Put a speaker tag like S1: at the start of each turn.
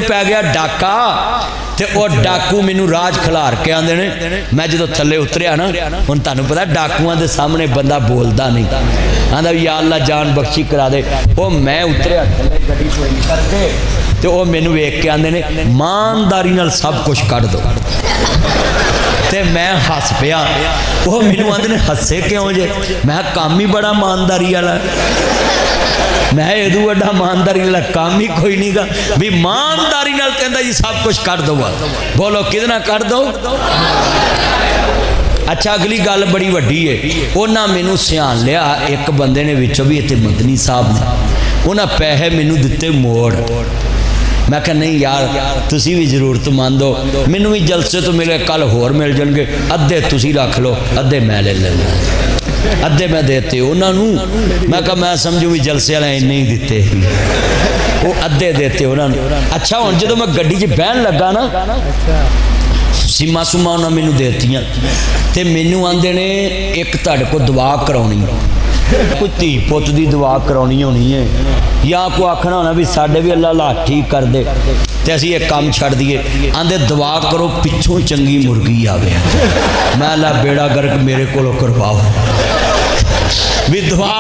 S1: पै गया डाका ते वह डाकू मैनू राज खिलार के आंदे ने। मैं जो थले उतरिया ना, हुण तुहानूं पता डाकुआं दे सामने बंदा बोलदा नहीं, आंदा या अल्लाह जान बख्शी करा दे। वो मैं उतरिया थले गड्डी कोई करके ते वह मैनू वेख के आंदे ने ईमानदारी नाल सब कुछ कढ़ दो। ते मैं हस पिया। वो मैनू आंदे ने हसे क्यों जे? मैं काम ही बड़ा ईमानदारी वाला, मैं इदू वड्डा ईमानदारी वाला काम ही कोई नहीं गा भी ईमानदारी नाल कहंदा जी सब कुछ कर दो। बोलो किदे कर दो? अच्छा अगली गल बड़ी वड्डी है, उन्हें मैनू सियान लिया एक बंदे ने विचों भी इत्थे मदनी साहब ने, उन्हें पैसे मैनू दिते मोड़। मैं कहा नहीं यार तुसी भी जरूरतमंद हो, मैनू भी जलसे तो मिले कल होर मिल जाएंगे, अद्धे तुसी रख लो अद्धे मैं ले लेना, अद्धे मैं देते उन्होंने। मैं कहा मैं समझू भी जलसे वाले इन्ने ही दिते, वो अद्धे देते उन्होंने। अच्छा हुण जो मैं गड्डी च बहन लगा ना, सीमा सूमा उन्हें मैनू देतियां ते मैनू आंदे ने एक तुहाडे कोल दुआ कराउणी, कोई धी पुत की दुआ कराउणी होनी है या कोई आखना होना भी साडे भी अल्लाह ला ठीक कर दे ते असीं ये काम छड्ड दईए। आंदे दुआ करो पिछों चंगी मुर्गी आवे। मैं अल्लाह बेड़ा गर्क मेरे कोलों करवाओ भी दुआ